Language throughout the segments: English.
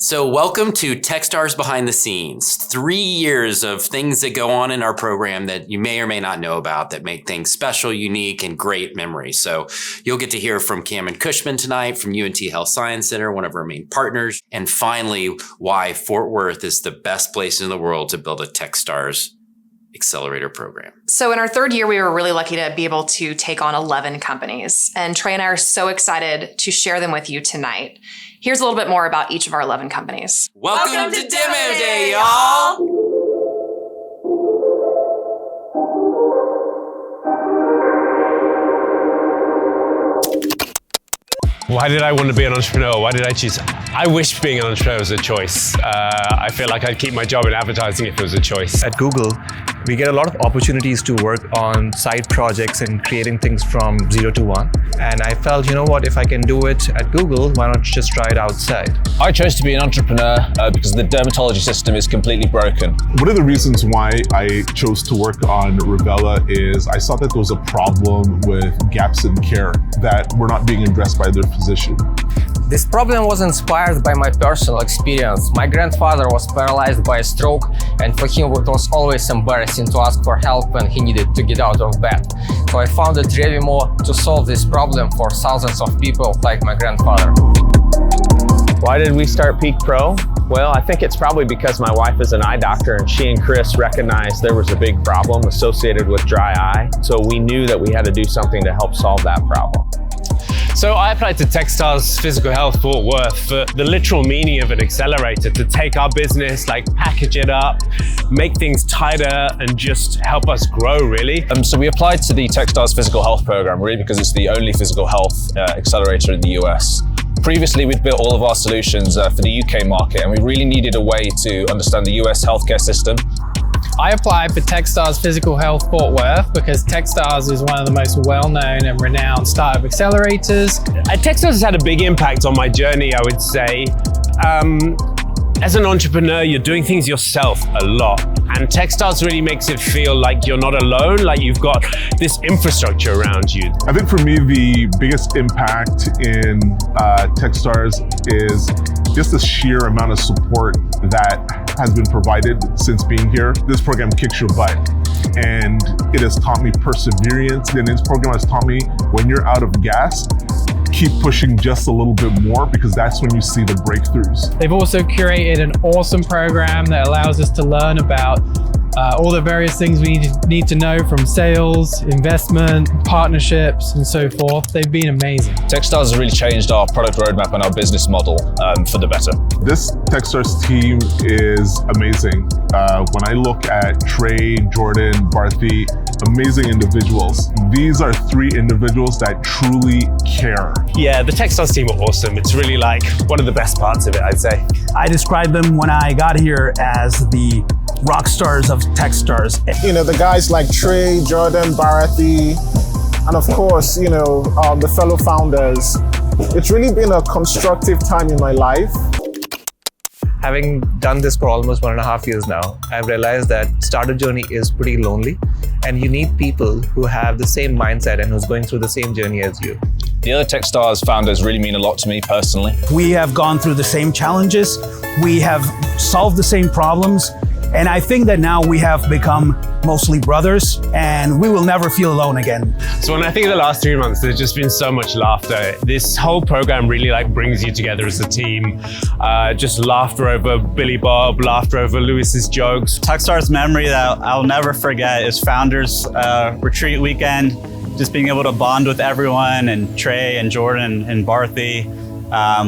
So welcome to Techstars Behind the Scenes. 3 years of things that go on in our program that you may or may not know about that make things special, unique, and great memories. So you'll get to hear from Cameron Cushman tonight from UNT Health Science Center, one of our main partners. And finally, why Fort Worth is the best place in the world to build a Techstars accelerator program. So in our third year, we were really lucky to be able to take on 11 companies. And Trey and I are so excited to share them with you tonight. Here's a little bit more about each of our 11 companies. Welcome to Demo Day, y'all! Why did I want to be an entrepreneur? Why did I choose? I wish being an entrepreneur was a choice. I feel like I'd keep my job in advertising if it was a choice. At Google, we get a lot of opportunities to work on side projects and creating things from 0 to 1. And I felt, you know what, if I can do it at Google, why not just try it outside? I chose to be an entrepreneur because the dermatology system is completely broken. One of the reasons why I chose to work on Revella is I saw that there was a problem with gaps in care that were not being addressed by their physician. This problem was inspired by my personal experience. My grandfather was paralyzed by a stroke, and for him it was always embarrassing to ask for help when he needed to get out of bed. So I founded Revimo to solve this problem for thousands of people like my grandfather. Why did we start Peak Pro? Well, I think it's probably because my wife is an eye doctor and she and Chris recognized there was a big problem associated with dry eye. So we knew that we had to do something to help solve that problem. So I applied to Techstars Physical Health Fort Worth for the literal meaning of an accelerator, to take our business, package it up, make things tighter, and just help us grow, really. So we applied to the Techstars Physical Health program, really because it's the only physical health accelerator in the US. Previously, we'd built all of our solutions for the UK market, and we really needed a way to understand the US healthcare system. I applied for Techstars Physical Health Fort Worth because Techstars is one of the most well-known and renowned startup accelerators. Techstars has had a big impact on my journey, I would say. As an entrepreneur, you're doing things yourself a lot. And Techstars really makes it feel like you're not alone, like you've got this infrastructure around you. I think for me, the biggest impact in Techstars is just the sheer amount of support that has been provided since being here. This program kicks your butt, and it has taught me perseverance. And this program has taught me when you're out of gas, keep pushing just a little bit more, because that's when you see the breakthroughs. They've also curated an awesome program that allows us to learn about all the various things we need to know, from sales, investment, partnerships, and so forth. They've been amazing. Techstars has really changed our product roadmap and our business model for the better. This Techstars team is amazing. When I look at Trey, Jordan, Barthy, amazing individuals. These are 3 individuals that truly care. Yeah, the Techstars team are awesome. It's really one of the best parts of it, I'd say. I described them when I got here as the rock stars of Techstars. You know, the guys like Trey, Jordan, Barathi, and of course, the fellow founders. It's really been a constructive time in my life. Having done this for almost 1.5 years now, I've realized that startup journey is pretty lonely, and you need people who have the same mindset and who's going through the same journey as you. The other Techstars founders really mean a lot to me personally. We have gone through the same challenges. We have solved the same problems. And I think that now we have become mostly brothers, and we will never feel alone again. So when I think of the last 3 months, there's just been so much laughter. This whole program really brings you together as a team. Just laughter over Billy Bob, laughter over Lewis's jokes. Techstars memory that I'll never forget is Founders Retreat Weekend. Just being able to bond with everyone, and Trey and Jordan and Barthy.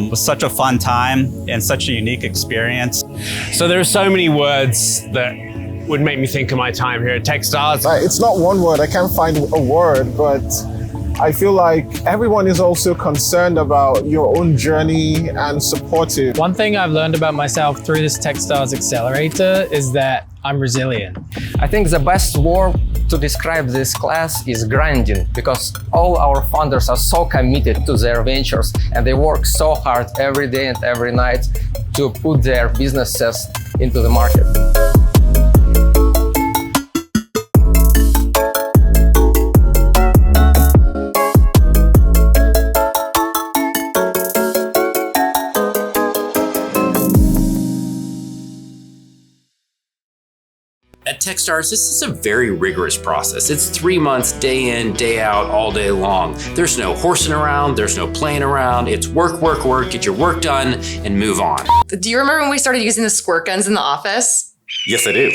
Was such a fun time and such a unique experience. So there are so many words that would make me think of my time here at Techstars. It's not one word, I can't find a word, but I feel like everyone is also concerned about your own journey and supportive. One thing I've learned about myself through this Techstars accelerator is that I'm resilient. I think the best word to describe this class is grinding, because all our founders are so committed to their ventures, and they work so hard every day and every night to put their businesses into the market. Techstars, this is a very rigorous process. It's 3 months, day in, day out, all day long. There's no horsing around, there's no playing around. It's work, work, work, get your work done, and move on. Do you remember when we started using the squirt guns in the office? Yes, I do.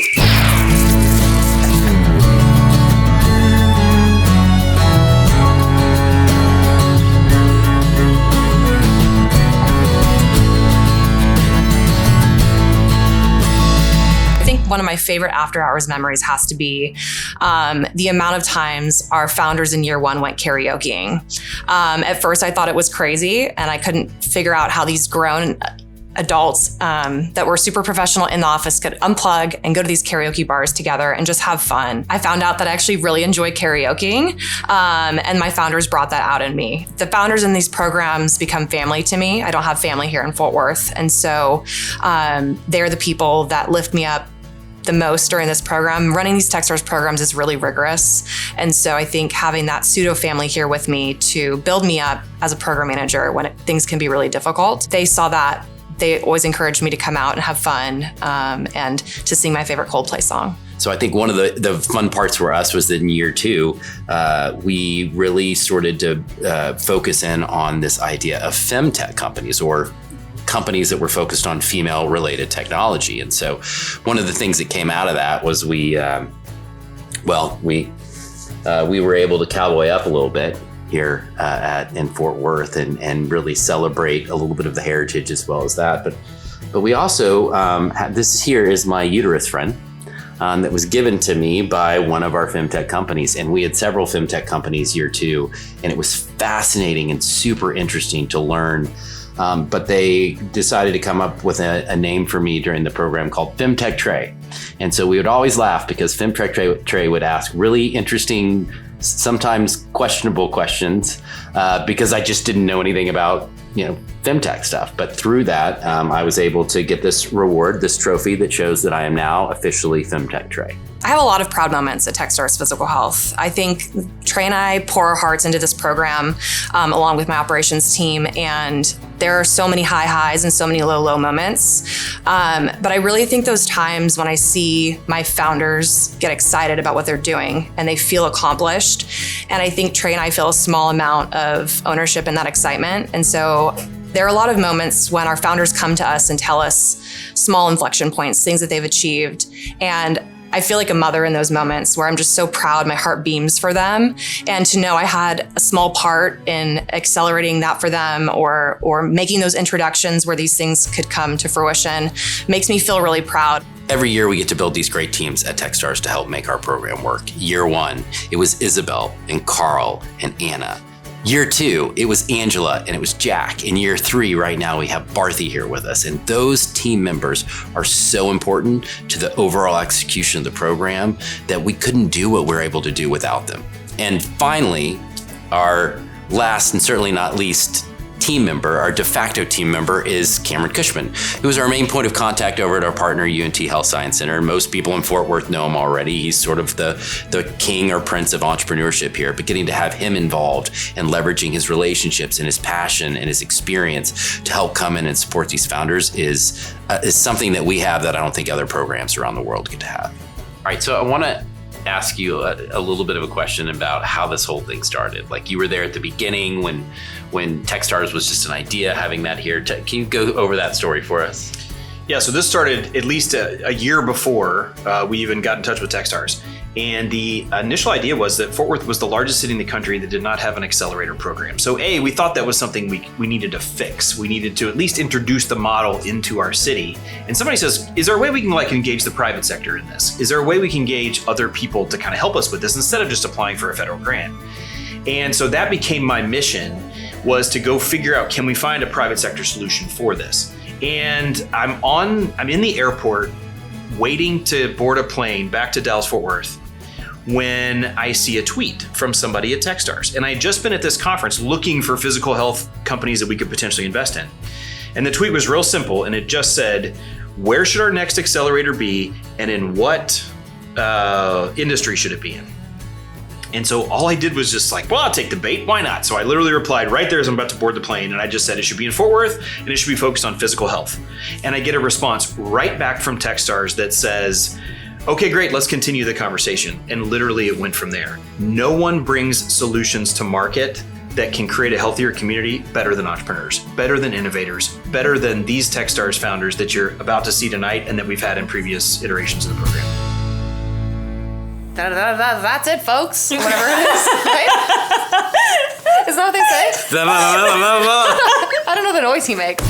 One of my favorite after hours memories has to be the amount of times our founders in year one went karaokeing. At first I thought it was crazy and I couldn't figure out how these grown adults that were super professional in the office could unplug and go to these karaoke bars together and just have fun. I found out that I actually really enjoy karaokeing, and my founders brought that out in me. The founders in these programs become family to me. I don't have family here in Fort Worth, and so they're the people that lift me up the most during this program. Running these Techstars programs is really rigorous. And so I think having that pseudo family here with me to build me up as a program manager when things can be really difficult, they saw that. They always encouraged me to come out and have fun and to sing my favorite Coldplay song. So I think one of the fun parts for us was that in year two, we really started to focus in on this idea of femtech companies, or companies that were focused on female-related technology. And so one of the things that came out of that was we were able to cowboy up a little bit here in Fort Worth and really celebrate a little bit of the heritage as well as that. But we also, this here is my uterus friend that was given to me by one of our femtech companies. And we had several femtech companies year two, and it was fascinating and super interesting to learn. But they decided to come up with a name for me during the program called Femtech Trey. And so we would always laugh because Femtech Trey would ask really interesting, sometimes questionable questions because I just didn't know anything about, femtech stuff. But through that, I was able to get this reward, this trophy that shows that I am now officially Femtech Trey. I have a lot of proud moments at Techstars Physical Health. I think Trey and I pour our hearts into this program along with my operations team, and there are so many high highs and so many low moments. But I really think those times when I see my founders get excited about what they're doing and they feel accomplished, and I think Trey and I feel a small amount of ownership in that excitement. And so there are a lot of moments when our founders come to us and tell us small inflection points, things that they've achieved. And I feel like a mother in those moments where I'm just so proud, my heart beams for them. And to know I had a small part in accelerating that for them or making those introductions where these things could come to fruition makes me feel really proud. Every year we get to build these great teams at Techstars to help make our program work. Year one, it was Isabel and Carl and Anna. Year two, it was Angela and it was Jack. In year three, right now, we have Barthy here with us. And those team members are so important to the overall execution of the program that we couldn't do what we're able to do without them. And finally, our last and certainly not least team member, our de facto team member, is Cameron Cushman, who is our main point of contact over at our partner UNT Health Science Center. Most people in Fort Worth know him already. He's sort of the king or prince of entrepreneurship here, but getting to have him involved and leveraging his relationships and his passion and his experience to help come in and support these founders is something that we have that I don't think other programs around the world get to have. All right, so I want to ask you a little bit of a question about how this whole thing started. Like, you were there at the beginning when Techstars was just an idea, having that here. Can you go over that story for us? Yeah, so this started at least a year before we even got in touch with Techstars. And the initial idea was that Fort Worth was the largest city in the country that did not have an accelerator program. So we thought that was something we needed to fix. We needed to at least introduce the model into our city. And somebody says, is there a way we can engage the private sector in this? Is there a way we can engage other people to kind of help us with this instead of just applying for a federal grant? And so that became my mission, was to go figure out, can we find a private sector solution for this? And I'm in the airport waiting to board a plane back to Dallas-Fort Worth when I see a tweet from somebody at Techstars. And I had just been at this conference looking for physical health companies that we could potentially invest in. And the tweet was real simple, and it just said, where should our next accelerator be, and in what industry should it be in? And so all I did was just I'll take the bait, why not? So I literally replied right there as I'm about to board the plane, and I just said it should be in Fort Worth, and it should be focused on physical health. And I get a response right back from Techstars that says, Okay, great. Let's continue the conversation. And literally it went from there. No one brings solutions to market that can create a healthier community better than entrepreneurs, better than innovators, better than these Techstars founders that you're about to see tonight and that we've had in previous iterations of the program. That's it, folks. Whatever it is. Right? Isn't that what they say? I don't know the noise he makes.